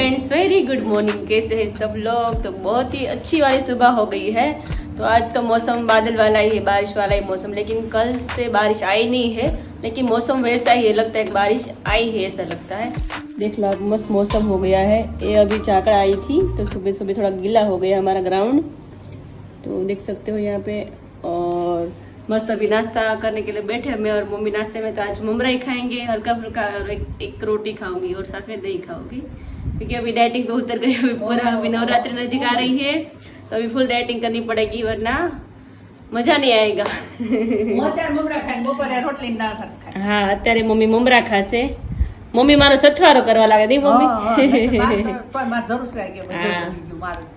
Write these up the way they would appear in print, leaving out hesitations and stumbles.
Friends, very good morning. कैसे हैं सब लोग? तो बहुत ही अच्छी वाली सुबह हो गई है। तो आज तो मौसम बादल वाला ही है, बारिश वाला ही मौसम, लेकिन कल से बारिश आई नहीं है, लेकिन मौसम वैसा ही है, लगता है कि बारिश आई है ऐसा लगता है। देख लो मस्त मौसम हो गया है। ये अभी चाकड़ा आई थी तो सुबह सुबह थोड़ा गीला हो गया हमारा ग्राउंड, तो देख सकते हो यहाँ पे। और मस्त अभी नाश्ता करने के लिए बैठे हैं मैं और मम्मी। नाश्ते में तो आज ममरा ही खाएंगे हल्का फुल्का, और एक रोटी खाऊंगी और साथ में दही खाऊंगी, क्योंकि अभी डाइटिंग पे उतर गई। अभी पूरा अभी नवरात्रि नजीक आ रही है तो अभी फुल डाइटिंग करनी पड़ेगी, वरना मजा नहीं आएगा। हाँ, અત્યારે મમ્મી મમરા ખાશે। મમ્મી મારો સથવારો કરવા લાગે નહીં મમ્મી?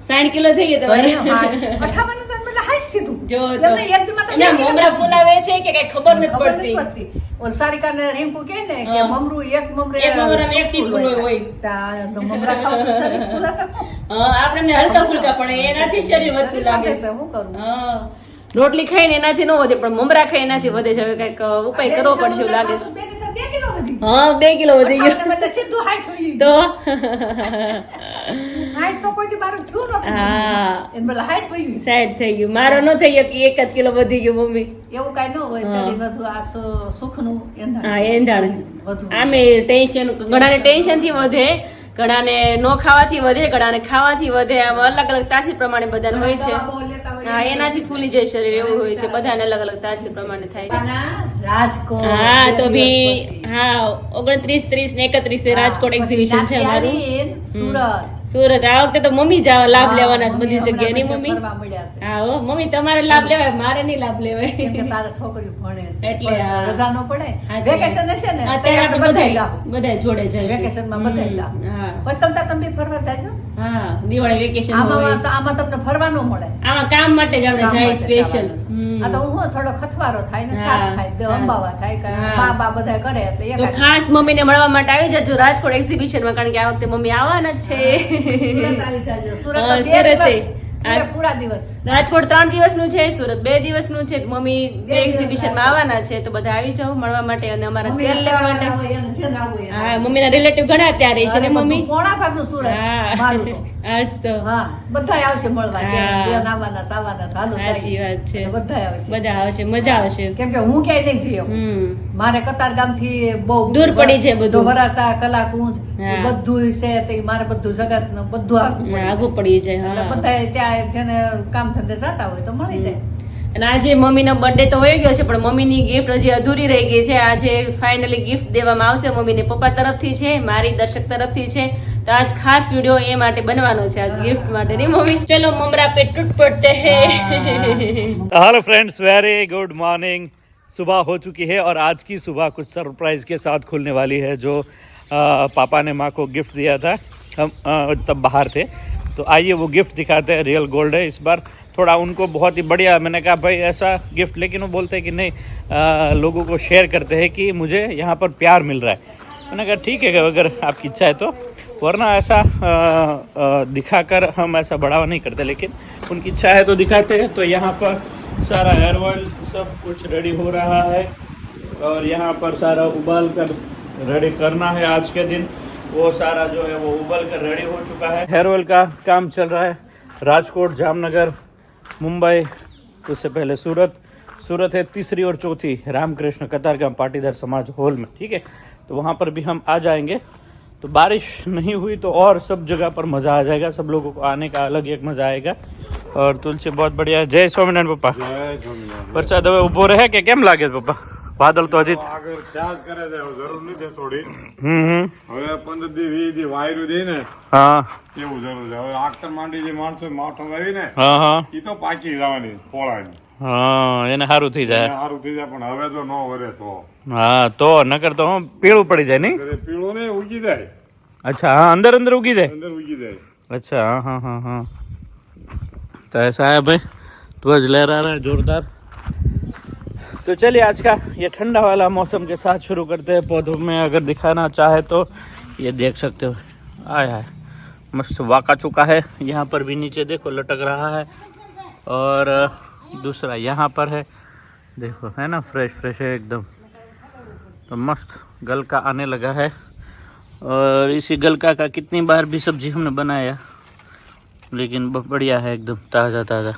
60 કિલો થઈ ગયો તમારે। જો મમરા ફૂલાવે છે કે કઈ ખબર નથી પડતી। ઓલ સારિકાને રિંકુ કહે ને કે મમરું એક મમરામાં એક ટીપું હોય તો મમરા ખાવ છું શરીર ફૂલાશે। હા, આપણને હલકા ફુલકા પણ એનાથી શરીર વધતું લાગે છે। હું કરું? હા, રોટલી ખાઈને એનાથી ન વધે, પણ મમરા ખાઈ એનાથી વધે છે। હવે કઈક ઉપાય કરવો પડશે એવું લાગે છે। હા, 2 કિલો વધી ગયો સીધું હાઈટ થઈ તો હાઈટ તો કોઈ દી મારું થયું નતું। હા, એમ બલા હાઈટ થઈ ગઈ, સાઈડ થઈ ગયું। મારો ન થઈ ગયો કે 1 કિલો વધી ગયો મમ્મી। એવું કાઈ ન હોય। શરીર બધું આ સુખનું એંધાણ। હા, એંધાણ વધુ આમે ટેન્શન, ઘણાને ટેન્શન થી વધે, ઘણાને નો ખાવાથી વધે, ઘણાને ખાવાથી વધે। આમ અલગ અલગ તાસીર પ્રમાણે બધાને હોય છે। હા, એનાથી ફૂલી જાય શરીર, એવું હોય છે। બધાને અલગ અલગ તાસીર પ્રમાણે થાય। રાજકોટ હા, તો ભી હા 29, 30 ને 31 રાજકોટ એક્ઝિબિશન છે અમારું। સુરત સુરત આ વખતે તો મમ્મી જ લાભ લેવાના છે બધી જગ્યાએ, નહીં મમ્મી? ફરવા મળ્યા છે। હા હો મમ્મી, તમારે લાભ લેવાય, મારે નહીં લાભ લેવાય, કેમ કે તારા છોકરીઓ ભણે છે એટલે રજા ન પડે। સાચી વેકેશન હશે ને અત્યારે આપણે બધા બધા જોડે જાય વેકેશન માં બધા જાવ। હા પછી તમે ફરવા જાજો। હા, દિવાળી વેકેશન હોય આમાં તમને ફરવા ન મળે, આમાં કામ માટે જ આપણે જાય સ્પેશિયલ। આ તો હું થોડો ખથવારો થાય ને સાફ થાય, અંબાવા થાય કે બા બધા કરે એટલે તો ખાસ મમ્મીને મળવા માટે આવી જજો રાજકોટ એક્ઝિબિશનમાં, કારણ કે આ વખતે મમ્મી આવવાના જ છે। સુરત 2 દિવસ પૂરા દિવસ, રાજકોટ 3 દિવસનું છે, સુરત 2 દિવસનું છે। મમ્મી બે એક્ઝિબિશનમાં આવવાના છે, તો બધા આવી જાઓ મળવા માટે અને અમારા તેલ લેવા માટે। હા, મમ્મીના રિલેટિવ ઘણા ત્યાં રહે છે ને મમ્મી? પોણા ભાગનું સુરત મારું તો। આજ તો હા, બધાય આવશે મળવા, બેન આવવાના સાવાના સાલો સાચી વાત છે, બધાય આવશે, બધા આવશે, મજા આવશે। કેમ કે હું ક્યાંય નહીં જઈ મારે કતારગામ થી બહુ દૂર પડી છે બધું, વરાસા કલાકુંજ બધું છે, તે મારે બધું જગત બધું આગું પડી જાય। હા, બધા ત્યાં જેને કામ ધંધે જતા હોય તો મળી જાય। અને આજે મમ્મીનો બર્થડે તો હોઈ ગયો છે, પણ મમ્મીની ગિફ્ટ હજી અધૂરી રહી ગઈ છે। આજે ફાઇનલી ગિફ્ટ દેવામાં આવશે મમ્મીને, પપ્પા તરફથી છે, મારી દર્શક તરફથી છે। તો આજ ખાસ वीडियो એ માટે बनवानो છે, आज गिफ्ट માટે नहीं मम्मी? चलो ममरा पे टूट पड़ते हैं। Hello friends, very good morning. सुबह हो चुकी है और आज की सुबह कुछ सरप्राइज के साथ खुलने वाली है। जो पापा ने माँ को गिफ्ट दिया था, हम तब बाहर थे, तो आइए वो गिफ्ट दिखाते हैं। रियल गोल्ड है इस बार, थोड़ा उनको बहुत ही बढ़िया। मैंने कहा भाई ऐसा गिफ्ट, लेकिन वो बोलते हैं कि नहीं, लोगों को शेयर करते हैं कि मुझे यहाँ पर प्यार मिल रहा है। मैंने कहा ठीक है, अगर आपकी इच्छा है तो, वरना ऐसा दिखाकर हम ऐसा बढ़ावा नहीं करते, लेकिन उनकी इच्छा है तो दिखाते हैं। तो यहाँ पर सारा हेयर ऑयल सब कुछ रेडी हो रहा है, और यहाँ पर सारा उबाल कर रेडी करना है आज के दिन। वो सारा जो है वो उबल कर रेडी हो चुका है। हेयर ऑयल का काम चल रहा है राजकोट, जामनगर, मुंबई, उससे पहले सूरत है तीसरी और चौथी रामकृष्ण कतारगाम पाटीदार समाज हॉल में, ठीक है। तो वहाँ पर भी हम आ जाएंगे। तो बारिश नहीं हुई तो और सब जगह पर मज़ा आ जाएगा, सब लोगों को आने का अलग एक मज़ा आएगा। और तुलसी बहुत बढ़िया है। जय स्वामीनारायण पप्पा। वरसाद હવે ઉભો રહે કે કેમ લાગે પપ્પા? વાદળ તો હજી આગળ ચાર્જ કરે છે, જરૂર નથી થોડી। હવે 15 દી 20 દી વાયરું દે ને, હા એવું જરૂર છે। હવે આખતર માંડી જે માણસો માઠો આવી ને, હા હા ઈ તો પાકી જવાની પોળાની, હા, એને સારું થઈ જાય। સારું થઈ જાય, પણ હવે તો ન વરે તો હા, તો નકર તો પીળું પડી જાય નહીં? પીળો ને ઉગી જાય। अच्छा, हाँ, अंदर अंदर उगी जाए। અંદર ઉગી જાય। अच्छा, हाँ हाँ हाँ हाँ, तो ऐसा है भाई, ध्वज लहरा रहा है जोरदार। तो चलिए आज का ये ठंडा वाला मौसम के साथ शुरू करते हैं। पौधों में अगर दिखाना चाहे तो ये देख सकते हो, आय हाय मस्त वाका चुका है। यहाँ पर भी नीचे देखो लटक रहा है, और दूसरा यहाँ पर है, देखो है ना, फ्रेश फ्रेश है एकदम। तो मस्त गल का आने लगा है। और इसी गलका का कितनी बार भी सब्जी हमने बनाया, लेकिन बढ़िया है एकदम ताज़ा ताज़ा।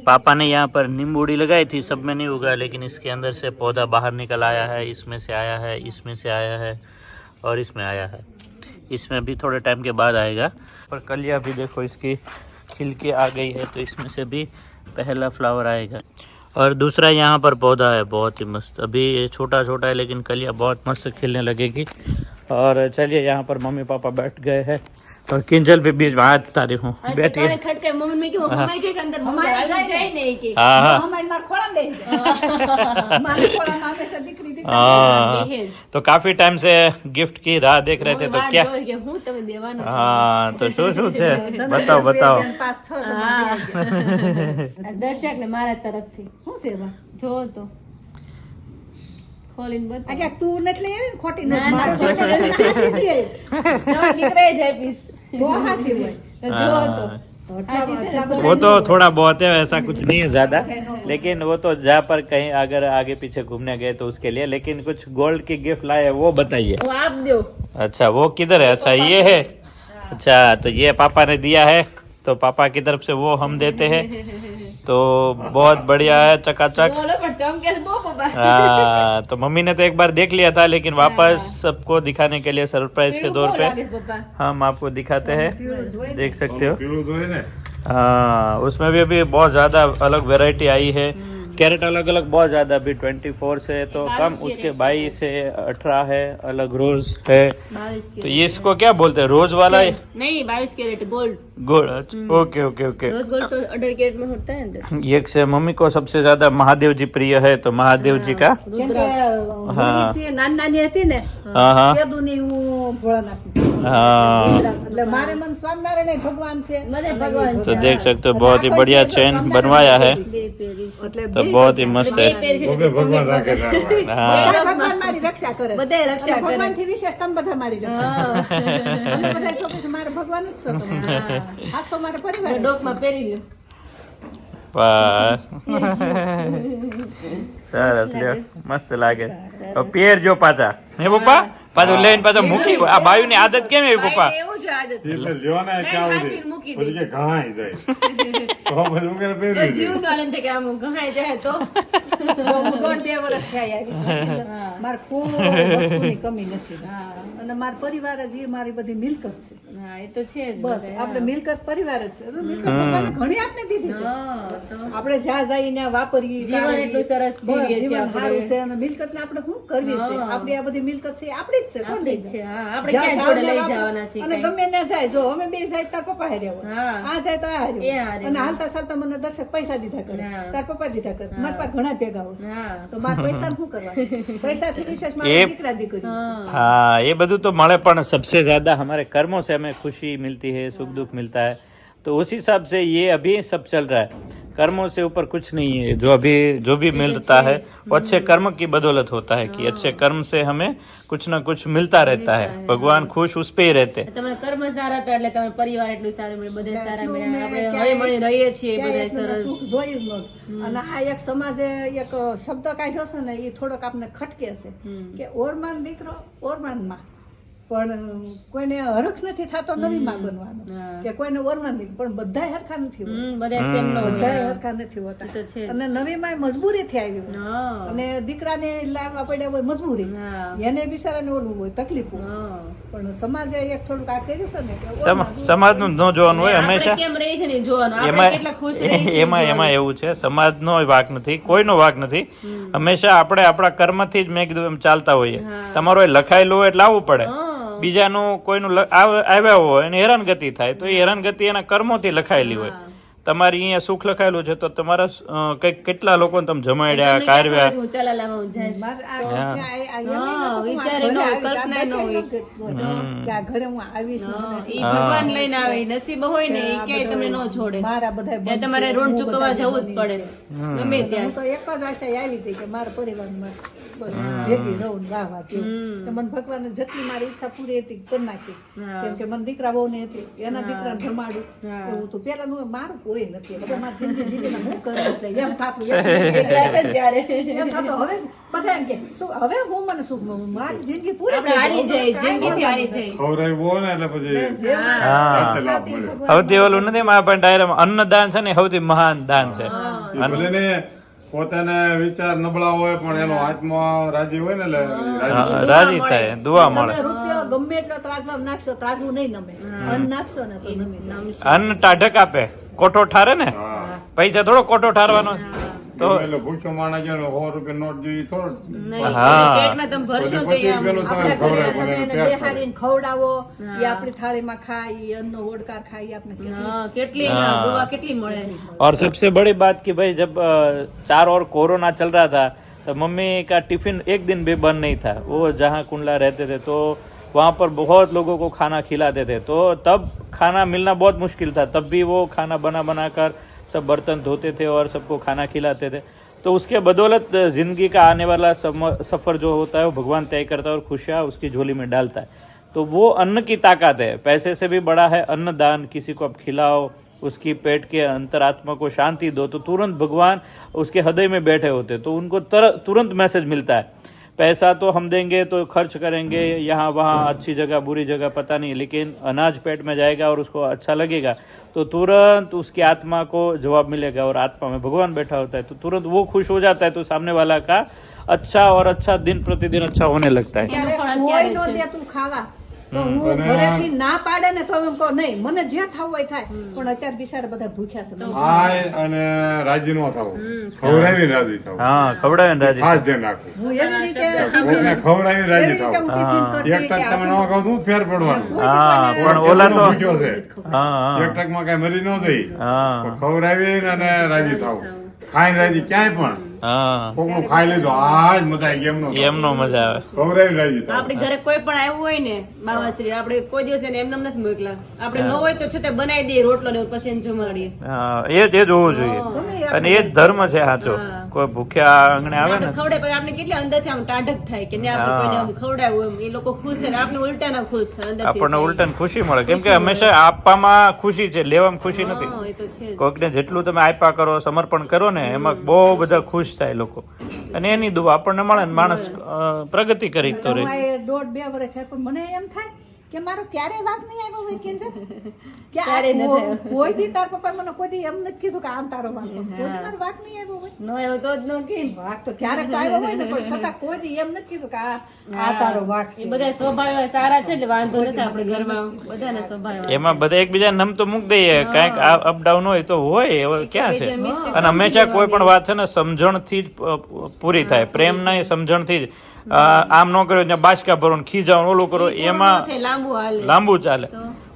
पापा ने यहाँ पर नींबूड़ी लगाई थी, सब में नहीं उगा, लेकिन इसके अंदर से पौधा बाहर निकल आया है, इसमें से आया है, इसमें से आया है और इसमें आया है। इसमें भी थोड़े टाइम के बाद आएगा। पर कलियाँ भी देखो इसकी खिल के आ गई है, तो इसमें से भी पहला फ्लावर आएगा। और दूसरा यहाँ पर पौधा है बहुत ही मस्त, अभी ये छोटा छोटा है लेकिन कलियाँ बहुत मस्त खिलने लगेगी। और चलिए यहाँ पर मम्मी पापा बैठ गए हैं और किंजल भी बीच में हाथ तारी हूँ बैठिए। तो काफी टाइम से गिफ्ट की राह देख रहे थे, तो क्या हाँ तो शू છે बताओ बताओ। દર્શક ને મારા તરફથી શું છે બા જો તો ખોલીને બતા આ તું નથી લઈ આવી ને ખોટી ના ના નીકળે જાય પીસ બહુ હાસી હોય જો તો वो तो थोड़ा बहुत है, ऐसा कुछ नहीं है ज्यादा, लेकिन वो तो जहाँ पर कहीं अगर आगे पीछे घूमने गए तो उसके लिए। लेकिन कुछ गोल्ड की गिफ्ट लाए वो बताइए। वो आप दो। अच्छा वो किधर है? अच्छा ये है। अच्छा तो ये पापा ने दिया है, तो पापा की तरफ से वो हम देते हैं, तो बहुत बढ़िया है चकाचक। बोलो पर चमके से बो पापा। हाँ तो मम्मी ने तो एक बार देख लिया था, लेकिन वापस सबको दिखाने के लिए सरप्राइज के तौर पे हम आपको दिखाते हैं, देख सकते हो। हाँ उसमें भी अभी बहुत ज्यादा अलग वैरायटी आई है, कैरेट अलग अलग बहुत ज्यादा, अभी 24 से तो कम, उसके 22 से 18 है, अलग रोज है। तो ये इसको क्या बोलते हैं, रोज वाला है? नहीं 22 carat gold. Gold okay okay okay. Rose gold तो 18 कैरेट में होता है अंदर। ये से मम्मी को सबसे ज्यादा महादेव जी प्रिय है, तो महादेव जी का હા નાની હતી ને हाँ हाँ તેદુની હું ભોળાનાથ हाँ એટલે મારે મન સ્વામિનારાયણ ભગવાન છે મને ભગવાન तो देख सकते हो बहुत ही बढ़िया चेन बनवाया है, એટલે तो बहुत ही मस्त है। ભગવાન રાખે हाँ બધા ભગવાન મારી રક્ષા કરે બધાય રક્ષા કરે। ભગવાન થી વિશેષ તમે બધા મારી રક્ષા કરો। તમે બધા છો કે મારા ભગવાન જ છો તમે હાસો મારા પરિવાર ડોક માં પહેરી લ્યો। બસ સરસ લ્યો મસ્ત લાગે। પેર જો પાછા હે પપ્પા, પાછું લઈને પાછા મૂકી આ બાયુ ની આદત કેમ એવી પપ્પા? એવું જ આદત લેવાના ક્યાં સાચવીને મૂકી દે। પછી કે ઘાય જાય તો બધું મૂકીને પહેરી દે। જીવ નાલે કે આમ ગહાય જાય તો દોઢ 2 વર્ષ થયા મારે કોઈ વસ્તુની કમી નથી અને મારા પરિવાર જ એ મારી બધી મિલકત છે। હા એ તો છે જ બસ આપણે મિલકત પરિવાર જ છે મિલકત ભગવાને ઘણી આપને દીધી છે, આપણે જ્યાં જઈને વાપરીએ જીવન એટલું સરસ જીવીએ છીએ જીવન સારું છે અને મિલકતને આપણે શું કરવી છે, આપણી આ બધી મિલકત છે આપણી જ છે, કોની છે? હા આપણે ક્યાં જોડે લઈ જવાના છે? અને ગમે ના જાય, જો અમે બે જાય તાર પપ્પા હાર્યા હોય, હા આ જાય તો આ એ હાર્યો, હાર્યો। અને હાલતા ચાલતા મને દર્શક પૈસા દીધા કરે, તાર પપ્પા દીધા કરે, મારા પાસે ઘણા ભેગા હોય, હા તો મારા પૈસા શું કરવા? પૈસાથી વિશેષ મારા દીકરા દીકરી છે। हाँ ये બધું तो મળે, પણ सबसे ज्यादा हमारे कर्मों से हमें खुशी मिलती है, सुख दुख मिलता है, तो उस हिसाब से ये अभी सब चल रहा है। कर्मों से ऊपर कुछ नहीं है, जो भी मिलता है वो अच्छे कर्म की बदौलत होता है, कि अच्छे कर्म से हमें कुछ ना कुछ मिलता रहता है, भगवान खुश उस पे ही रहते हैं। તમારા કર્મ સારા હતા એટલે તમારું પરિવાર એટલું સારું મળે, બધા સારા મળ્યા, આપણે હળી મળી રહીએ છીએ બધા સરસ। સુખ જોયું જ નહોતું અને આ એક સમાજે એક શબ્દ કાઢ્યો છે ને એ થોડોક આપને ખટકે છે કે ઓરમાન દીકરો ઓરમાન માં, પણ કોઈને હરખ નથી થતો નવી માં બનવાનો કે કોઈને ઓરમાન દીકરો, પણ બધા હરખા નથી હોતા, બધા સેમ નો બધા હરખા નથી હોતા તો છે અને નવી માં મજબૂરીથી આવી હોય અને દીકરાને લાવવા પડ્યા હોય મજબૂરી, એને બિચારાને ઓલું હોય તકલીફ હોય, પણ સમાજે એક થોડુંક આ કર્યું છે ને કે સમાજનું ન જોવાનું હોય હંમેશા, કેમ રહી છે ને જોવાનું, આપણે કેટલા ખુશ રહી છે એમાં એવું છે, સમાજનો વાંક નથી, કોઈનો વાંક નથી, હંમેશા આપણે આપણા કર્મથી જ મેં કીધું એમ ચાલતા હોઈએ। તમારો એ લખાયેલું હોય એટલે આવવું પડે, બીજાનું કોઈનું આવ્યા હોય અને હેરાનગતિ થાય તો એ હેરાનગતિ એના કર્મોથી લખાયેલી હોય। તમારી અહીંયા સુખ લખાયેલું છે તો તમારા કઈક કેટલા લોકોને તમે જમાડ્યા કારવ્યા, ઘરે હું આવીશ ભગવાન લઈને આવે, નસીબ હોય ને એ ક્યાંય તમને ન છોડે, મારા બધા તમારે ઋણ ચૂકવવા જવું જ પડે ગમે ત્યાં। તો એક જ આશા આવી હતી કે મારા પરિવારમાં બસ ભેગી રહું વાહ જેવું, મને ભગવાને જેટલી મારી ઈચ્છા પૂરી હતી કરી નાખી, કેમ કે મને દીકરા બહુ ને હતી, એના દીકરાને જમાડું એવું તો પેલા મારું કોઈ નથી. હવે મારી જિંદગી જીવીને હું કરું છે એમ થતું, એકલા હતા ને ત્યારે એમ થતું. હવે બધા એમ કે શું હવે હું મને શું મારી જિંદગી પૂરી આપણે હારી જાય, જિંદગીથી હારી જાય. ખવડાવી બહુ ને એટલે પછી હા. લાભ મળે. સૌથી ઓલું નથી માં પણ ડાયરામાં અન્નદાન છે ને સૌથી મહાન દાન છે. એ ભલે ને પોતાના વિચાર નબળા હોય પણ એનો આત્મા રાજી હોય ને એટલે રાજી રાજી થાય, દુઆ મળે. તમે રૂપિયો ગમે એટલો ત્રાસમાં નાખશો ત્રાસવું નહીં નમે. અન્ન નાખશો ને તો નમે જાય. અન્ન ટાઢક આપે, કોઠો ઠારે ને. હા. પૈસા થોડો કોઠો ઠારવાનો તો એટલે ભૂખ્યો માણસ ગયો ને 100 રૂપિયા નોટ જોઈએ થોડો નહીં, હા. પેટમાં તમે ભરશો તો પછી એમ 25 રૂપિયાનું તમે આપણા ઘરે ખવડાવો, તમે એને એને પેટ બેહાડીને ખવડાવો, એ આપણી થાળીમાં ખાય, ઈ અન્નનો ઓડકાર ખાય, ઈ આપણે કેટલું હા, કેટલી हाँ। દવા કેટલી મળે. और सबसे बड़ी बात कि भाई जब 4 और कोरोना चल रहा था तो मम्मी का टिफिन एक दिन भी बंद नहीं था. वो जहाँ कुंडला रहते थे तो वहाँ पर बहुत लोगों को खाना खिलाते थे. तो तब खाना मिलना बहुत मुश्किल था. तब भी वो खाना बना कर सब बर्तन धोते थे और सबको खाना खिलाते थे. तो उसके बदौलत जिंदगी का आने वाला सफ़र जो होता है वो भगवान तय करता है और खुशियाँ उसकी झोली में डालता है. तो वो अन्न की ताकत है. पैसे से भी बड़ा है अन्नदान. किसी को आप खिलाओ, उसकी पेट के अंतरात्मा को शांति दो तो तुरंत भगवान उसके हृदय में बैठे होते, तो उनको तुरंत मैसेज मिलता है. पैसा तो हम देंगे तो खर्च करेंगे यहाँ वहाँ, अच्छी जगह बुरी जगह पता नहीं, लेकिन अनाज पेट में जाएगा और उसको अच्छा लगेगा तो तुरंत उसकी आत्मा को जवाब मिलेगा. और आत्मा में भगवान बैठा होता है तो तुरंत वो खुश हो जाता है. तो सामने वाला का अच्छा और अच्छा दिन प्रतिदिन अच्छा होने लगता है. એનું ફળ કોઈ અત્યારે નો છે. દે તું ખાવા તો હું ઘરેથી ના પાડે ને તો એમ કહું નહીં મને જે થવું હોય થાય, પણ અત્યારે બિચારા બધા ભૂખ્યા છે. ખાય અને રાજી નો થવું, ખવડાવી રાજી થવું, हाँ, खबड़ा राजी. ખાસ ધ્યાન રાખવું. હું એવી રીતે કોકને ખવડાવી રાજી એવી રીતે હું થવું. ટિફિન કરતી એક કે ટક તમે ન ખાવ તો ફેર પડવાનું. હા, પણ ઓલા કેટલો તો ભૂખ્યો છે, हाँ એક ટકમાં કઈ મરી ન થઈ, हाँ પણ ખવડાવી અને રાજી થવું. ખાઈ રાજી ક્યાંય પણ हाँ કોકનું ખાઈ લીધું આ જ મજા આવી ગઈ એમનો એમનો મજા આવે. ખવડાવી રાજી થવું. આપણી ઘરે કોઈ પણ આવ્યું હોય ને બાવાશ્રી, આપણે કોઈ દિવસ એને એમને નથી મોકલા. આપણે ન હોય તો છતાં બનાવી દઈએ રોટલો ને પછી એને જમાડીએ. હા, એ જ હોવું જોઈએ અને એ જ ધર્મ છે સાચો. કોઈ ભૂખ્યા આંગણે આવે આપણે ને ખવડાય પછી આપણે કેટલી અંદરથી આમ ટાઢક થાય કે ને આપણે કોઈને આમ ખવડાવ્યું એમ. એ લોકો ખુશ છે ને આપણે ઉલટાના ખુશ છે અંદરથી. આપણને ઉલટન ખુશી મળે, કેમ કે હંમેશા આપવામાં ખુશી છે, લેવામાં ખુશી નથી. હા, એ તો છે જ. કોઈકને જેટલું તમે આપ્યા કરો, સમર્પણ કરો ને, એમાં બહુ બધા ખુશ થાય લોકો અને એની દુઆ આપણને મળે ને માણસ પ્રગતિ કરી તો હું રહે. આ 1.5-2 વર્ષ થયા પણ મને એમ થાય કે મારો ક્યારે વાક નહીં આવ્યો હોય કે છે કે આ ક્યારેય નથી આવ્યો. કોઈ દી તાર પપ્પા મને કોઈ દી એમ નથી કીધું કે આમ તારો વાક છે. કોઈ દી મારો વાક નહીં આવ્યો હોય. ન આવ્યો તો જ ન કે. વાક તો ક્યારેક તો આવ્યો હોય ને, પણ છતાં કોઈ દી એમ નથી કીધું કે આ તારો વાક એ છે. બધા સ્વભાવ સારા છે એટલે વાંધો નથી. આપણે ઘરમાં બધાના સ્વભાવ એમાં બધા એકબીજા નમ તો મૂકી દઈએ, કાંઈક અપડાઉન હોય તો હોય, હવે ક્યાં છે. અને હંમેશા કોઈ પણ વાત છે ને સમજણથી જ પૂરી થાય, પ્રેમના સમજણથી જ. આમ ન કર્યો ત્યાં બાચકા ભરો ને ખીજાવ ઓલું કરો, એમાં લાંબુ હાલે. લાંબુ ચાલે.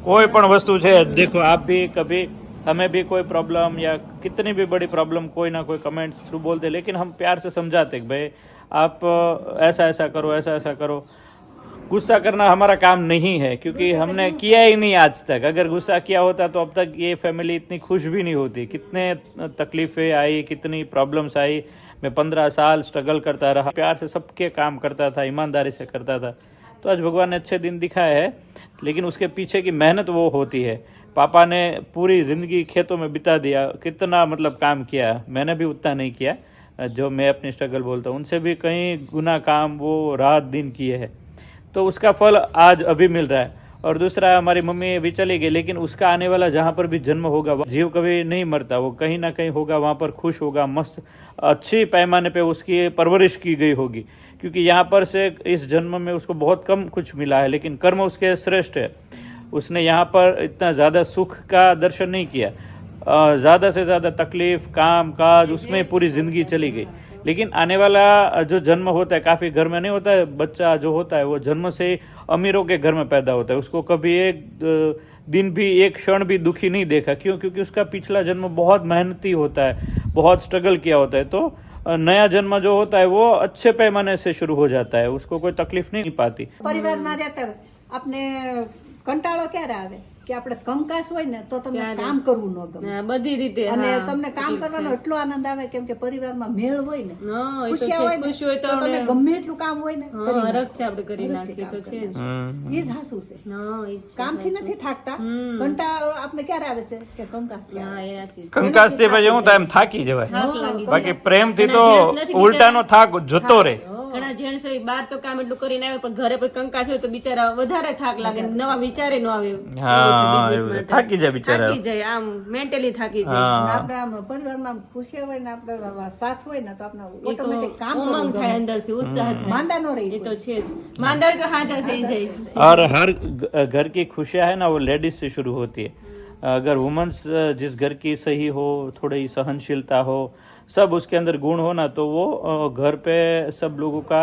कोई पण वस्तु है, देखो आप भी कभी हमें भी कोई प्रॉब्लम या कितनी भी बड़ी प्रॉब्लम कोई ना कोई कमेंट्स थ्रू बोलते, लेकिन हम प्यार से समझाते कि भाई आप ऐसा ऐसा करो, ऐसा ऐसा करो. गुस्सा करना हमारा काम नहीं है क्योंकि हमने किया ही नहीं आज तक. अगर गुस्सा किया होता तो अब तक ये फैमिली इतनी खुश भी नहीं होती. कितने तकलीफें आई, कितनी प्रॉब्लम्स आई. मैं 15 साल स्ट्रगल करता रहा, प्यार से सबके काम करता था, ईमानदारी से करता था. तो आज भगवान ने अच्छे दिन दिखाए हैं, लेकिन उसके पीछे की मेहनत वो होती है. पापा ने पूरी ज़िंदगी खेतों में बिता दिया, कितना मतलब काम किया. मैंने भी उतना नहीं किया जो मैं अपनी स्ट्रगल बोलता हूँ, उनसे भी कहीं गुना काम वो रात दिन किए हैं. तो उसका फल आज अभी मिल रहा है. और दूसरा, हमारी मम्मी भी चली गई, लेकिन उसका आने वाला जहाँ पर भी जन्म होगा, जीव कभी नहीं मरता, वो कहीं ना कहीं होगा, वहाँ पर खुश होगा, मस्त अच्छी पैमाने पे उसकी परवरिश की गई होगी. क्योंकि यहाँ पर से इस जन्म में उसको बहुत कम कुछ मिला है, लेकिन कर्म उसके श्रेष्ठ है. उसने यहाँ पर इतना ज़्यादा सुख का दर्शन नहीं किया, ज़्यादा से ज़्यादा तकलीफ, काम काज, उसमें पूरी ज़िंदगी चली गई. लेकिन आने वाला जो जन्म होता है, काफ़ी घर में नहीं होता है, बच्चा जो होता है वो जन्म से अमीरों के घर में पैदा होता है. उसको कभी एक दिन भी, एक क्षण भी दुखी नहीं देखा. क्यों? क्योंकि उसका पिछला जन्म बहुत मेहनती होता है, बहुत स्ट्रगल किया होता है. तो नया जन्म जो होता है वो अच्छे पैमाने से शुरू हो जाता है, उसको कोई तकलीफ नहीं पाती. પરિવારમાં રહેતા આપણે કંટાળો ક્યારે આવે કે આપણે કંકાસ હોય ને તો તમને કામ કરવું ન ગમે, હા, બધી રીતે અને હા. તમને કામ કરવાનો એટલો આનંદ આવે કેમ કે પરિવારમાં મેળ હોય ને, હા, એ તો ખુશિયા છે. હોય ને ખુશી હોય તો તમે ગમે એટલું કામ હોય ને હા, હરખથી આપણે કરી નાખીએ તો છે જ. એ જ હાસુ છે. હા, એ જ છે. કામથી નથી થાકતા, કંટાળો આપણે ક્યારે આવે છે કે કંકાસ હા, એનાથી જ. કંકાસથી પછી હું થાય એમ થાકી જવાય, થાક લાગી જાય. બાકી પ્રેમથી તો ઘણા જેન્ટ્સ નથી ઉલટાનો થાક જતો રહે. ઘણા જેન્ટ્સ હોય બહાર તો કામ એટલું કરીને આવે પણ ઘરે પછી કંકાસ હોય તો બિચારા વધારે થાક લાગે, નવા વિચારે નો આવે. હા, એવું થાકી જાય બિચારા. થાકી જાય, આમ મેન્ટલી થાકી જાય. હા, આપણે આમ પરિવારમાં ખુશી હોય ને આપણે સાથ હોય ને તો આપણે એ તો ઓટોમેટિક કામ ઉમંગ કરવું થાય ગમે. અંદરથી, ઉત્સાહ થાય. માંદા નો રહી એ તો છે જ. માંદા હોય તો હાજર થઈ જાય. और हर घर की खुशियां है ना वो लेडीज से शुरू होती है। अगर वुमेन्स जिस घर की सही हो, थोड़ी सहनशीलता हो, सब उसके अंदर गुण हो ना, तो वो घर पे सब लोगों का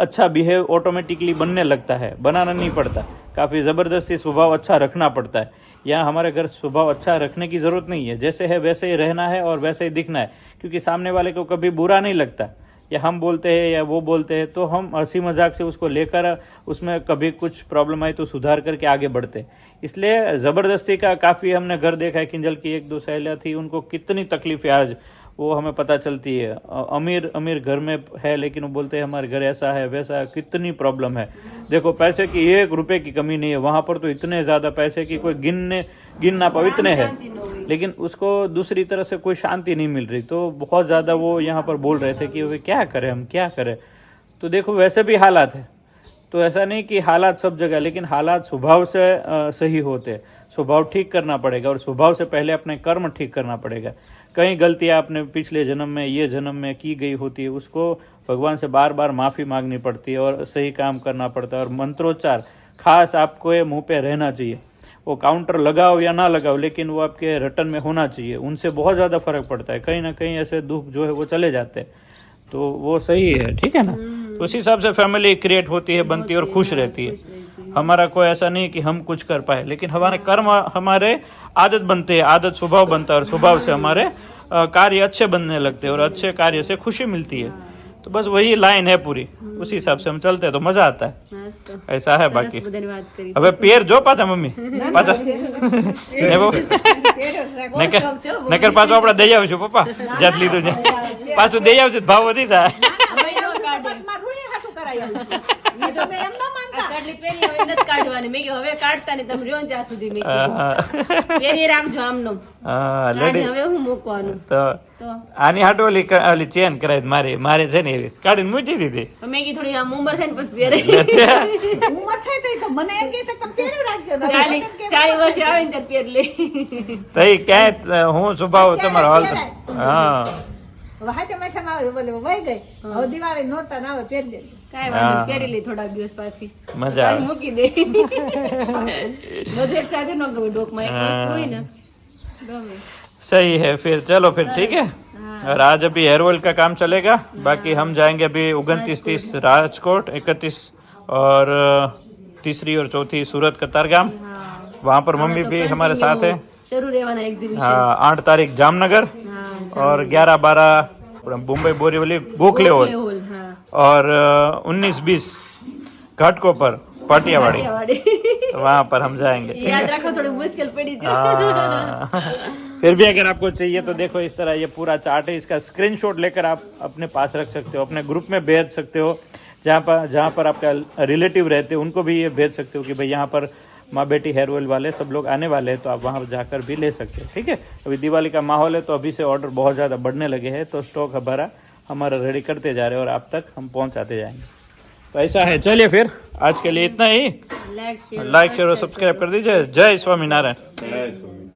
अच्छा बिहेव ऑटोमेटिकली बनने लगता है, बनाना नहीं पड़ता। काफ़ी ज़बरदस्ती स्वभाव अच्छा रखना पड़ता है। यहाँ हमारे घर स्वभाव अच्छा रखने की ज़रूरत नहीं है, जैसे है वैसे ही रहना है और वैसे ही दिखना है, क्योंकि सामने वाले को कभी बुरा नहीं लगता। या हम बोलते हैं या वो बोलते हैं तो हम हंसी मजाक से उसको लेकर उसमें कभी कुछ प्रॉब्लम आई तो सुधार करके आगे बढ़ते। इसलिए ज़बरदस्ती का काफ़ी हमने घर देखा है। किंजल की एक दो सहेलियाँ थी, उनको कितनी तकलीफ़ें आज वो हमें पता चलती है। अमीर अमीर घर में है लेकिन वो बोलते हैं हमारे घर ऐसा है वैसा है, कितनी प्रॉब्लम है। देखो पैसे की 1 रुपए की कमी नहीं है, वहाँ पर तो इतने ज़्यादा पैसे की कोई गिन ना पाओ, इतने हैं, लेकिन उसको दूसरी तरह से कोई शांति नहीं मिल रही। तो बहुत ज़्यादा वो यहाँ पर बोल रहे थे कि वे क्या करें, हम क्या करें। तो देखो वैसे भी हालात है, तो ऐसा नहीं कि हालात सब जगह, लेकिन हालात स्वभाव से सही होते। स्वभाव ठीक करना पड़ेगा और स्वभाव से पहले अपने कर्म ठीक करना पड़ेगा। कई गलतियाँ आपने पिछले जन्म में ये जन्म में की गई होती है, उसको भगवान से बार बार माफ़ी मांगनी पड़ती है और सही काम करना पड़ता है। और मंत्रोच्चार खास आपको ये मुँह पे रहना चाहिए। वो काउंटर लगाओ या ना लगाओ, लेकिन वो आपके रटन में होना चाहिए। उनसे बहुत ज़्यादा फर्क पड़ता है। कहीं ना कहीं ऐसे दुख जो है वो चले जाते हैं, तो वो सही है, ठीक है ना। तो उस हिसाब से फैमिली क्रिएट होती है, बनती है और खुश रहती है। हमारा कोई ऐसा नहीं कि हम कुछ कर पाए, लेकिन हमारे कर्म हमारे आदत बनते हैं, आदत स्वभाव बनता है और स्वभाव से हमारे कार्य अच्छे बनने लगते हैं और अच्छे कार्य से खुशी मिलती है। तो बस वही लाइन है पूरी, उसी हिसाब से हम चलते हैं तो मजा आता है। મસ્ત. ऐसा है बाकी। સરસ બધાની વાત કરી. હવે પેર જો પાછા મમ્મી પાછા નકર પાછું આપડે દઈ આવશું પપ્પા જ્યાં લીધું છે પાછું દઈ આવશું તો ભાવ વધી જાય. હવે એનો કાઢે. બસમાં રૂહી હાટું કરાઈ આવું છું. એ તો મેં એમ ન માનતા. આટલી પેરી હવે નથી કાઢવાની. મેં કીધું હવે કાઢતા નહીં, તમે રહ્યો ને ત્યાં સુધી મેં કીધું. પેરી રાખજો આમનો. હા કાઢી લેડી હવે હું મૂકવાનું તો તો આની હાટો ઓલી ચેન કરાય મારે છે ને એવી કાઢીને મૂકી દીધી. મેં કીધું થોડી આમ ઉંમર થાય ને પછી પહેરે. ઉંમર થાય તો એ તો મને એમ કહે છે કે તમે પહેરી રાખજો. 40 વર્ષ આવે ને ત્યારે પહેર લે. તો એ ક્યાંય હું સ્વભાવ તમારો હાલતો. હા વાહતે મેઠામાં આવે બોલે વહી ગઈ. હવે દિવાળી નોરતા ના આવે પહેરી દે. કાંઈ વાંધો નહીં, પહેરી લે થોડાક દિવસ પાછી મજા આવે. મૂકી દે. બધું એક સાથે ન ગમે, ડોકમાં એક વસ્તુ હોય ને ગમે. सही है, फिर चलो फिर ठीक है। और आज अभी हेयर ऑयल का काम चलेगा, बाकी हम जाएंगे अभी 29-30 राजकोट, 31 और तीसरी और चौथी सूरत कतारगाम। वहाँ पर मम्मी भी हमारे साथ है। શરૂ રહેવાના એક્ઝિબિશન. हाँ 8 तारीख जामनगर और 11-12 मुंबई बोरीवली गोखले हॉल હોલ. હા और 19-20 घाटकों पर पाटियावाड़ी, વાડી. तो वहाँ पर हम जाएंगे। યાદ રાખો, થોડી મુશ્કેલ પડી હતી. हाँ। फिर भी अगर आपको चाहिए तो देखो इस तरह ये पूरा चार्ट है, इसका स्क्रीनशॉट लेकर आप अपने पास रख सकते हो, अपने ग्रुप में भेज सकते हो। जहाँ पर आपका रिलेटिव रहते हैं उनको भी ये भेज सकते हो कि भाई यहाँ पर माँ बेटी हेयर ऑयल वाले सब लोग आने वाले हैं, तो आप वहाँ जाकर भी ले सकते हो। ठीक है, अभी दिवाली का माहौल है तो अभी से ऑर्डर बहुत ज़्यादा बढ़ने लगे हैं, तो स्टॉक हमारा रेडी करते जा रहे हैं और आप तक हम पहुँचाते जाएंगे। तो ऐसा है, चलिए फिर आज के लिए इतना ही। લાઈક શેર लाइक शेयर और सब्सक्राइब कर दीजिए। जय स्वामीनारायण।